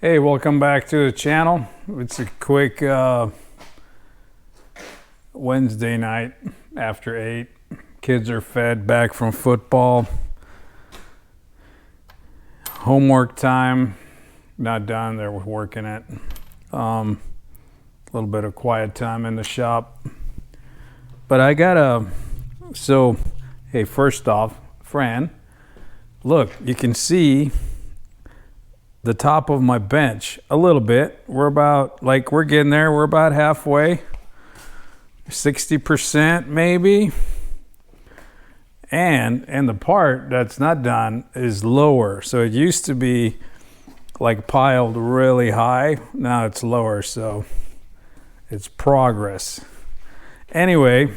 Hey, welcome back to the channel. It's a quick Wednesday night after 8. Kids are fed back from football. Homework time, not done, they're working it. A little bit of quiet time in the shop. But I got hey, first off, Fran, look, you can see the top of my bench a little bit. We're getting there. We're about halfway, 60% maybe. And the part that's not done is lower. So it used to be like piled really high. Now it's lower, so it's progress. Anyway,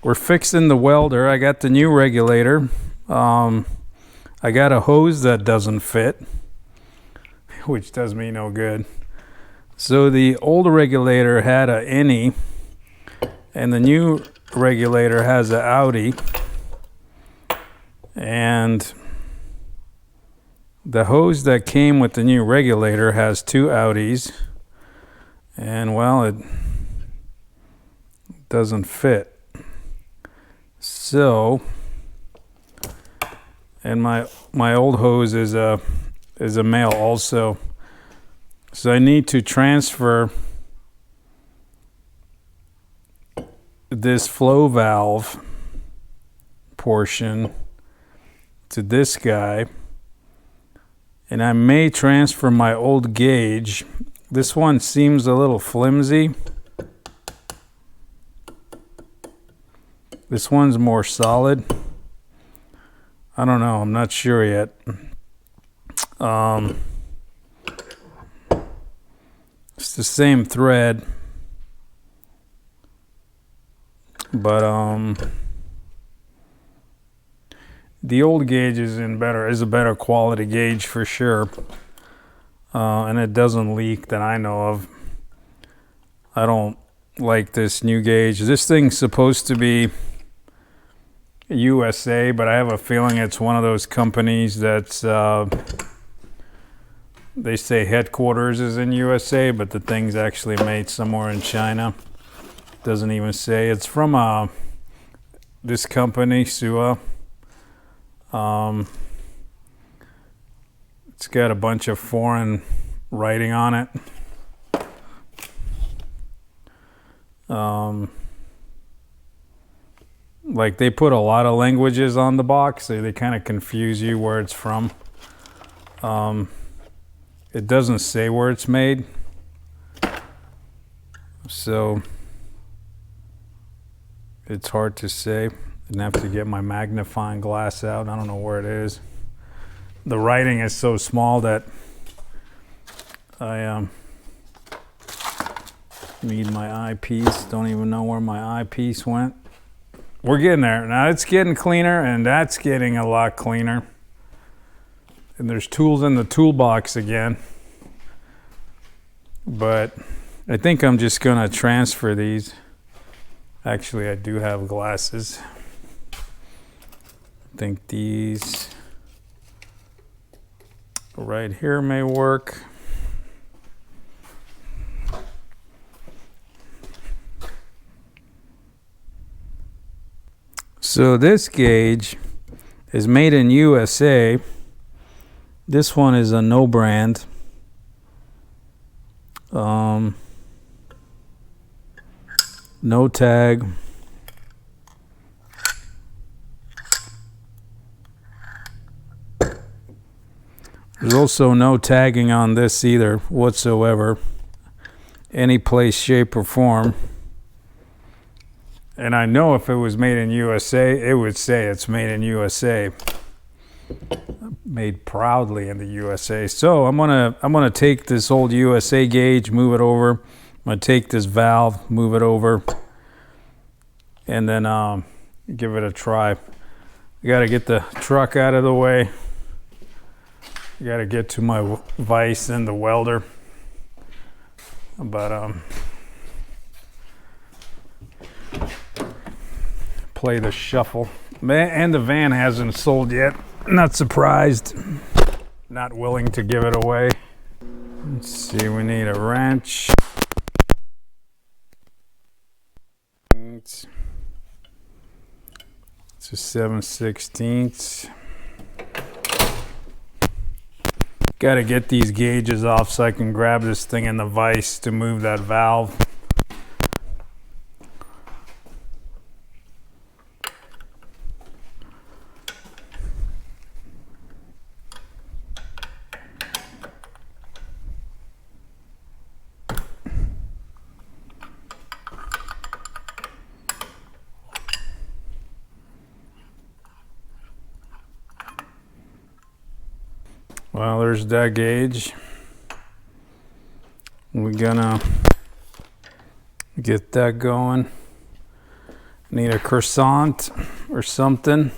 we're fixing the welder. I got the new regulator. I got a hose that doesn't fit, which does me no good. So the old regulator had a innie, and the new regulator has an outie. And the hose that came with the new regulator has two outies, and well, it doesn't fit. So, and my old hose is a male also, so I need to transfer this flow valve portion to this guy, and I may transfer my old gauge. This one seems a little flimsy. This one's more solid. I don't know, I'm not sure yet. It's the same thread, but the old gauge is a better quality gauge for sure, and it doesn't leak that I know of. I don't like this new gauge. This thing's supposed to be USA, but I have a feeling it's one of those companies that's they say headquarters is in USA, but the thing's actually made somewhere in China. Doesn't even say. It's from this company, Sua. It's got a bunch of foreign writing on it. Like they put a lot of languages on the box, so they kind of confuse you where it's from. It doesn't say where it's made, so it's hard to say. I'd have to get my magnifying glass out. I don't know where it is. The writing is so small that I need my eyepiece. Don't even know where my eyepiece went. We're getting there. Now it's getting cleaner, and that's getting a lot cleaner. And there's tools in the toolbox again. But I think I'm just gonna transfer these. Actually, I do have glasses. I think these right here may work. So this gauge is made in USA. This one is a no brand. No tag. There's also no tagging on this either whatsoever, any place, shape, or form. And I know if it was made in USA, it would say it's made in USA. Made proudly in the USA. So I'm gonna take this old USA gauge, move it over. I'm gonna take this valve, move it over, and then give it a try. I gotta get the truck out of the way. I gotta get to my vise and the welder. But play the shuffle. And the van hasn't sold yet. Not surprised. Not willing to give it away. Let's see, we need a wrench. It's a 7/16. Got to get these gauges off so I can grab this thing in the vise to move that valve. Well, there's that gauge. We're gonna get that going. Need a croissant or something.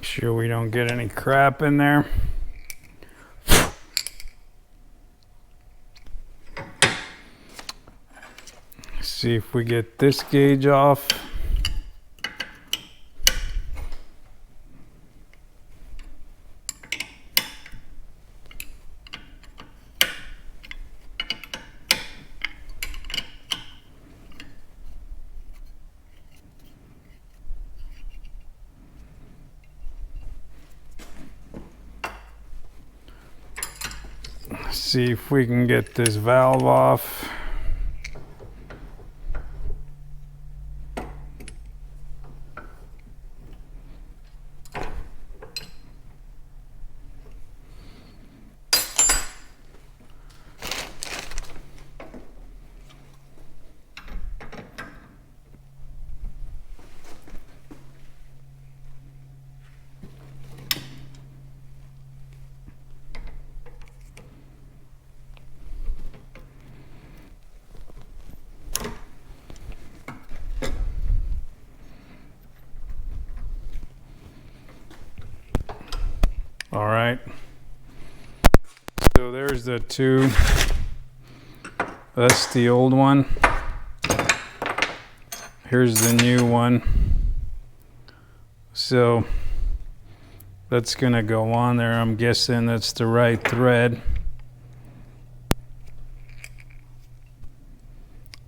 Sure we don't get any crap in there. See if we get this gauge off. See if we can get this valve off. All right, so there's the two. That's the old one. Here's the new one. So that's gonna go on there. I'm guessing that's the right thread.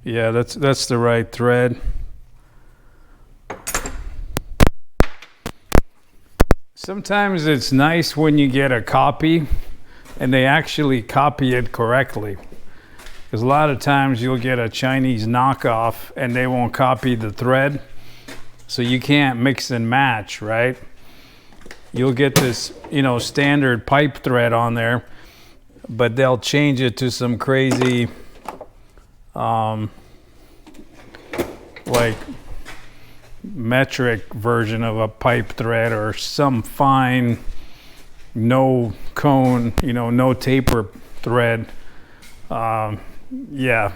Yeah, that's the right thread. Sometimes it's nice when you get a copy and they actually copy it correctly. Because a lot of times you'll get a Chinese knockoff and they won't copy the thread. So you can't mix and match, right? You'll get this, standard pipe thread on there, but they'll change it to some crazy, like metric version of a pipe thread or some fine no cone, no taper thread. Yeah,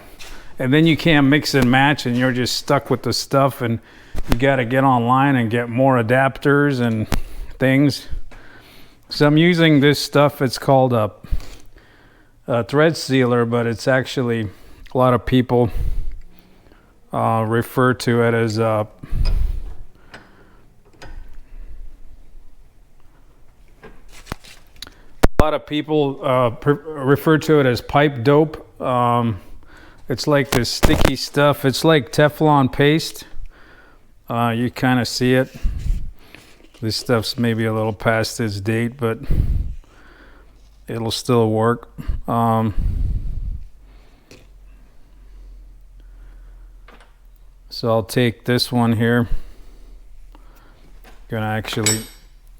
and then you can't mix and match and you're just stuck with the stuff, and you got to get online and get more adapters and things. So I'm using this stuff. It's called a thread sealer, but it's actually, a lot of people refer to it as a lot of people refer to it as pipe dope. It's like this sticky stuff. It's like Teflon paste. You kind of see it. This stuff's maybe a little past its date, but it'll still work. So I'll take this one here. Gonna actually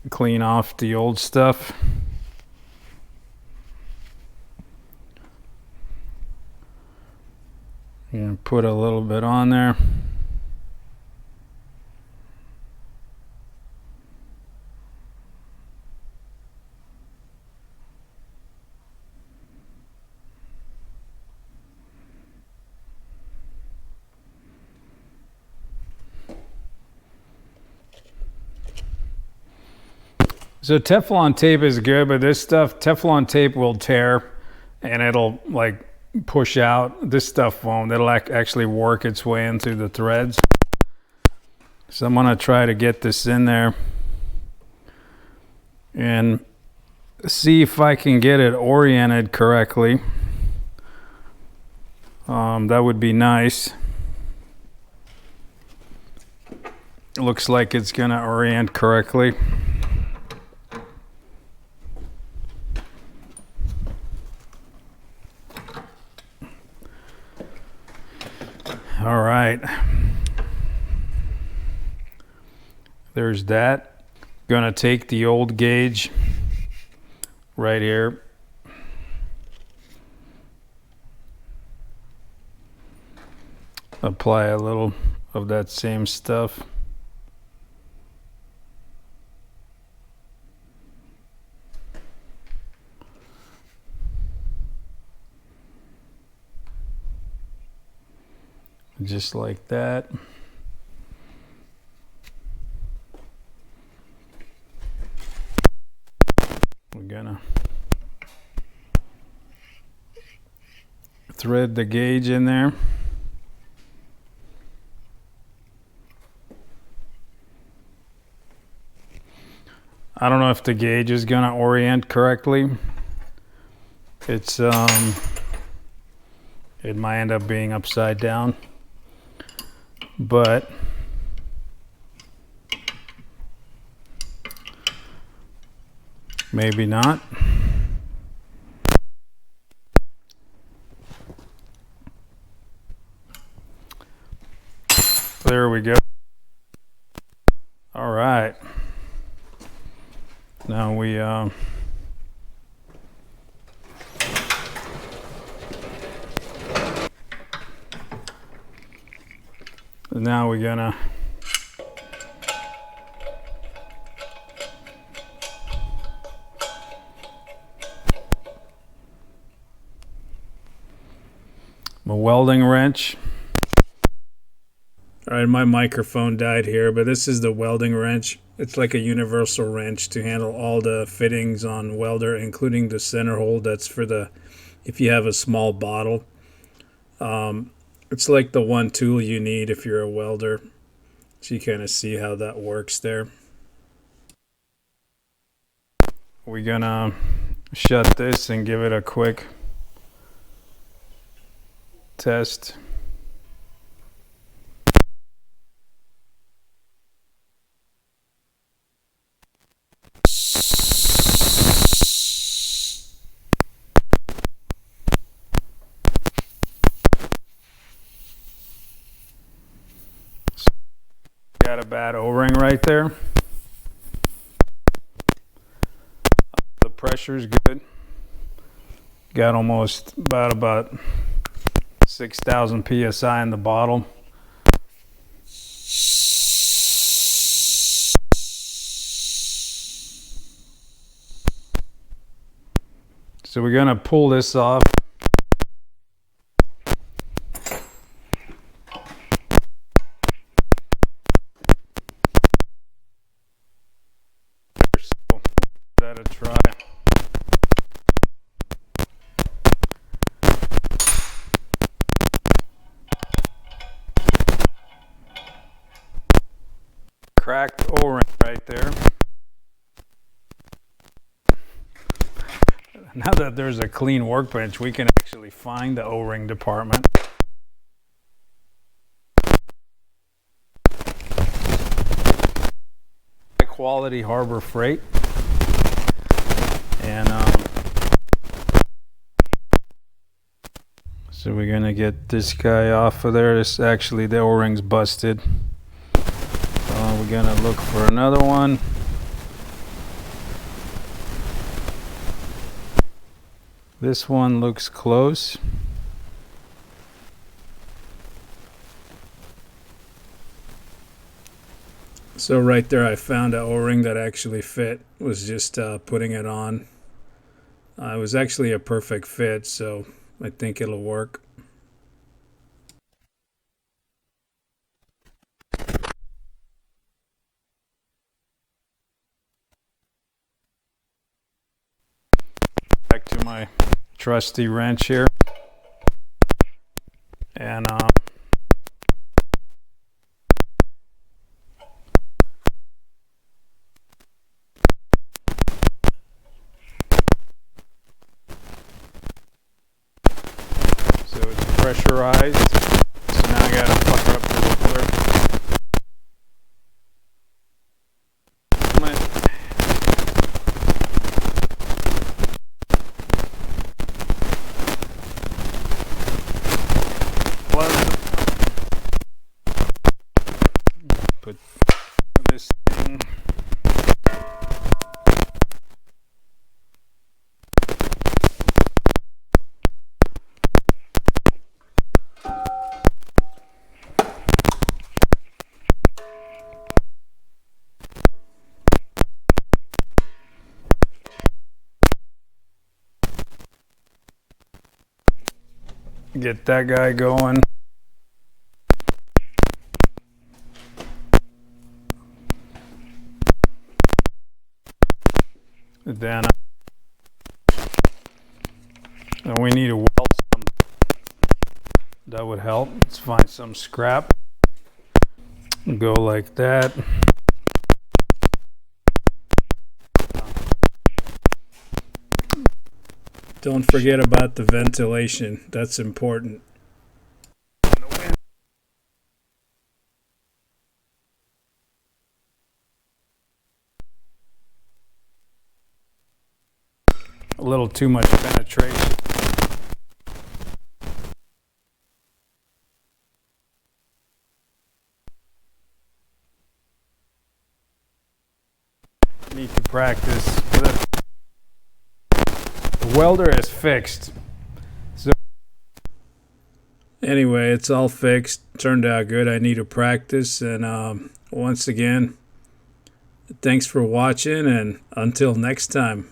clean off the old stuff. And put a little bit on there. So Teflon tape is good, but this stuff, Teflon tape will tear and it'll like push out. This stuff won't. It'll actually work its way into the threads. So I'm gonna try to get this in there and see if I can get it oriented correctly. That would be nice. It looks like it's gonna orient correctly. All right. There's that. Gonna take the old gauge right here. Apply a little of that same stuff. Just like that. We're gonna thread the gauge in there. I don't know if the gauge is gonna orient correctly. It's it might end up being upside down, but maybe not. There we go. All right. Now we now we're gonna a welding wrench. All right, my microphone died here, but this is the welding wrench. It's like a universal wrench to handle all the fittings on welder, including the center hole. That's for the, if you have a small bottle. It's like the one tool you need if you're a welder. So you kind of see how that works there. We're gonna shut this and give it a quick test. Got a bad O-ring right there. The pressure's good. Got almost about 6,000 psi in the bottle. So we're gonna pull this off. So give that a try. Cracked O-ring right there. Now that there's a clean workbench, we can actually find the O-ring department. High quality Harbor Freight. And so we're gonna get this guy off of there. This actually, the O-ring's busted. We're gonna look for another one. This one looks close. So right there I found an O-ring that actually fit. Was just putting it on. It was actually a perfect fit, so I think it'll work. back to my trusty wrench here. And so it's pressurized. So now I gotta fire up the welder. Put this thing. Get that guy going. Then and we need to weld some. That would help. Let's find some scrap. Go like that. Don't forget about the ventilation. That's important. A little too much penetration. Need to practice. The welder is fixed. So anyway, it's all fixed. Turned out good. I need to practice. And once again, thanks for watching, and until next time.